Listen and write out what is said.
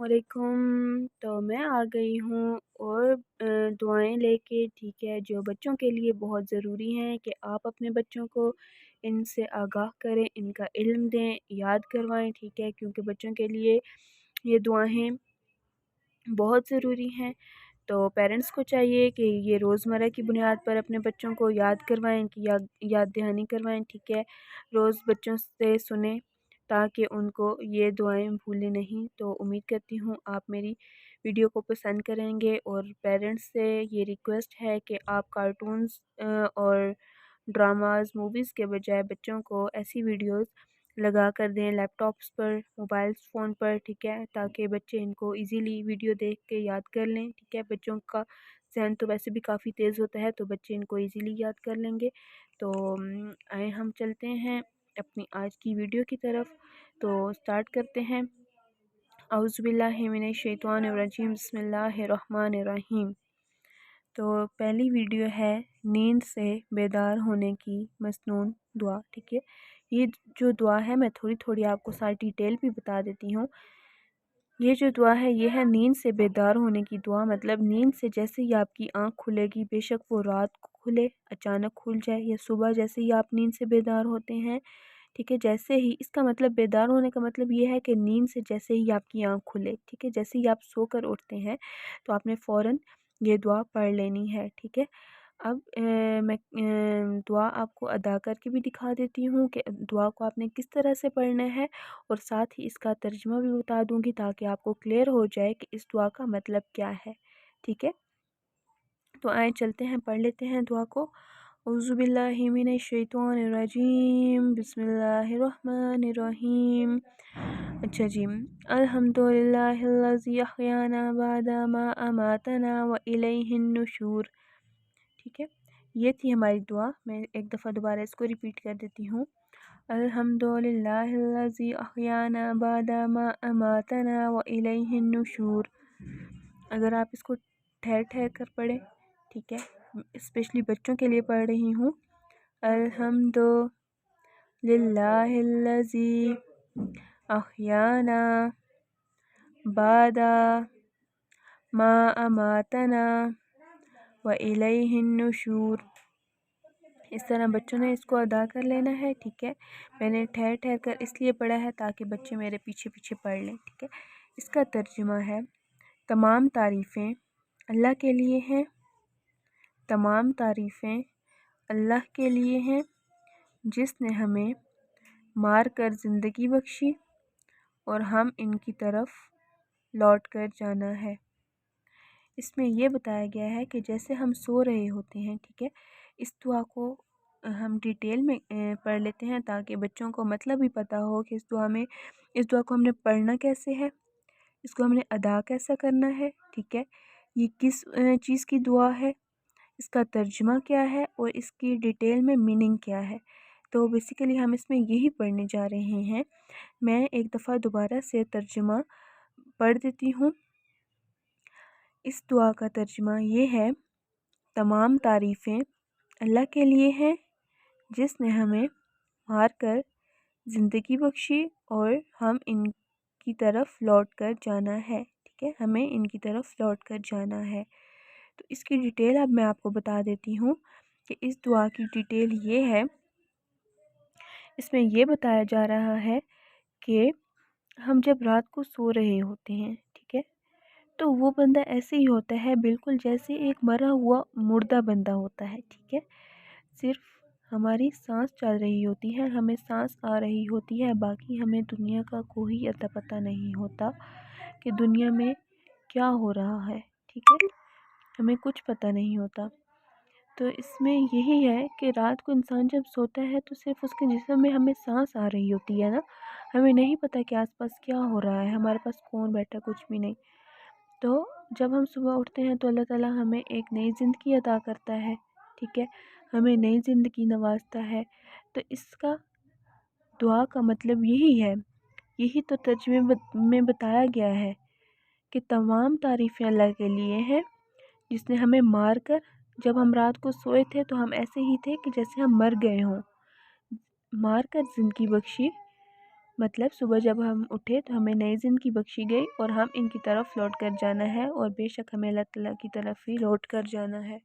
वालेकुम। तो मैं आ गई हूँ और दुआएं लेके, ठीक है, जो बच्चों के लिए बहुत ज़रूरी हैं कि आप अपने बच्चों को इनसे आगाह करें, इनका इल्म दें, याद करवाएं, ठीक है, क्योंकि बच्चों के लिए ये दुआएं बहुत ज़रूरी हैं। तो पेरेंट्स को चाहिए कि ये रोज़मर्रा की बुनियाद पर अपने बच्चों को याद करवाएं, इनकी याद दहानी करवाएं, ठीक है, रोज़ बच्चों से सुने ताकि उनको ये दुआएं भूलें नहीं। तो उम्मीद करती हूँ आप मेरी वीडियो को पसंद करेंगे, और पेरेंट्स से ये रिक्वेस्ट है कि आप कार्टून्स और ड्रामास मूवीज़ के बजाय बच्चों को ऐसी वीडियोस लगा कर दें लैपटॉप्स पर, मोबाइल फ़ोन पर, ठीक है, ताकि बच्चे इनको इजीली वीडियो देख के याद कर लें, ठीक है। बच्चों का ज़हन तो वैसे भी काफ़ी तेज़ होता है, तो बच्चे इनको इजीली याद कर लेंगे। तो आए हम चलते हैं अपनी आज की वीडियो की तरफ। तो स्टार्ट करते हैं। औज़ुबिल्लाहि मिनश्शैतानिर्रजीम, बिस्मिल्लाहिर्रहमानिर्रहीम। तो पहली वीडियो है नींद से बेदार होने की मसनून दुआ, ठीक है। ये जो दुआ है मैं थोड़ी थोड़ी आपको सारी डिटेल भी बता देती हूँ। ये जो दुआ है ये है नींद से बेदार होने की दुआ। मतलब नींद से जैसे ही आपकी आँख खुलेगी, बेशक वो रात को खुले, अचानक खुल जाए, या सुबह जैसे ही आप नींद से बेदार होते हैं, ठीक है, जैसे ही, इसका मतलब बेदार होने का मतलब ये है कि नींद से जैसे ही आपकी आँख खुले, ठीक है, जैसे ही आप सोकर उठते हैं तो आपने फ़ौरन ये दुआ पढ़ लेनी है, ठीक है। अब मैं दुआ आपको अदा करके भी दिखा देती हूँ कि दुआ को आपने किस तरह से पढ़ना है, और साथ ही इसका तर्जुमा भी बता दूँगी ताकि आपको क्लियर हो जाए कि इस दुआ का मतलब क्या है, ठीक है। तो आए चलते हैं, पढ़ लेते हैं दुआ को। औज़ुबिल्लाहि मिनश्शैतानिर्रजीम, बिस्मिल्लाहिर्रहमानिर्रहीम। अच्छा जी। अल्हम्दुलिल्लाहिल्लज़ी अहयाना बअदा मा अमातना व इलैहिन नुशूर, ठीक है। ये थी हमारी दुआ। मैं एक दफ़ा दोबारा इसको रिपीट कर देती हूँ। अल्हम्दुलिल्लाहिल्लज़ी अहयाना बअदा मा अमातना व इलैहिन नुशूर। अगर आप इसको ठहर ठहर कर पढ़ें, ठीक है, स्पेशली बच्चों के लिए पढ़ रही हूँ। अल्हम्दुलिल्लाहिल्लज़ी अहयाना बअदा मा अमातना व इलैहिन नुशूर। इस तरह बच्चों ने इसको अदा कर लेना है, ठीक है। मैंने ठहर ठहर कर इसलिए पढ़ा है ताकि बच्चे मेरे पीछे पीछे पढ़ लें, ठीक है। इसका तर्जुमा है, तमाम तारीफ़ें अल्लाह के लिए हैं, तमाम तारीफ़ें अल्लाह के लिए हैं जिसने हमें मार कर ज़िंदगी बख्शी और हम इनकी तरफ लौट कर जाना है। इसमें यह बताया गया है कि जैसे हम सो रहे होते हैं, ठीक है, इस दुआ को हम डिटेल में पढ़ लेते हैं ताकि बच्चों को मतलब भी पता हो कि इस दुआ को हमने पढ़ना कैसे है, इसको हमने अदा कैसा करना है, ठीक है, ये किस चीज़ की दुआ है, इसका तर्जुमा क्या है, और इसकी डिटेल में मीनिंग क्या है। तो बेसिकली हम इसमें यही पढ़ने जा रहे हैं। मैं एक दफ़ा दोबारा से तर्जुमा पढ़ देती हूँ। इस दुआ का तर्जुमा ये है, तमाम तारीफ़ें अल्लाह के लिए हैं जिसने हमें मार कर ज़िंदगी बख्शी और हम इनकी तरफ लौट कर जाना है, ठीक है, हमें इनकी तरफ लौट कर जाना है। तो इसकी डिटेल अब मैं आपको बता देती हूँ कि इस दुआ की डिटेल ये है। इसमें ये बताया जा रहा है कि हम जब रात को सो रहे होते हैं, ठीक है, तो वो बंदा ऐसे ही होता है बिल्कुल जैसे एक मरा हुआ मुर्दा बंदा होता है, ठीक है। सिर्फ हमारी सांस चल रही होती है, हमें सांस आ रही होती है, बाकी हमें दुनिया का कोई अता पता नहीं होता कि दुनिया में क्या हो रहा है, ठीक है, हमें कुछ पता नहीं होता। तो इसमें यही है कि रात को इंसान जब सोता है तो सिर्फ उसके जिस्म में हमें सांस आ रही होती है ना, हमें नहीं पता कि आसपास क्या हो रहा है, हमारे पास कौन बैठा, कुछ भी नहीं। तो जब हम सुबह उठते हैं तो अल्लाह ताला हमें एक नई ज़िंदगी अता करता है, ठीक है, हमें नई ज़िंदगी नवाजता है। तो इसका दुआ का मतलब यही है, यही तो तर्जुमे में बताया गया है कि तमाम तारीफ़ें अल्लाह के लिए हैं जिसने हमें मार कर, जब हम रात को सोए थे तो हम ऐसे ही थे कि जैसे हम मर गए हों, मार कर ज़िंदगी बख्शी مطلب صبح جب ہم اٹھے تو ہمیں نئی زندگی بخشی گئی اور ہم ان کی طرف لوٹ کر جانا ہے، اور بے شک ہمیں اللہ تعالیٰ کی طرف ہی لوٹ کر جانا ہے۔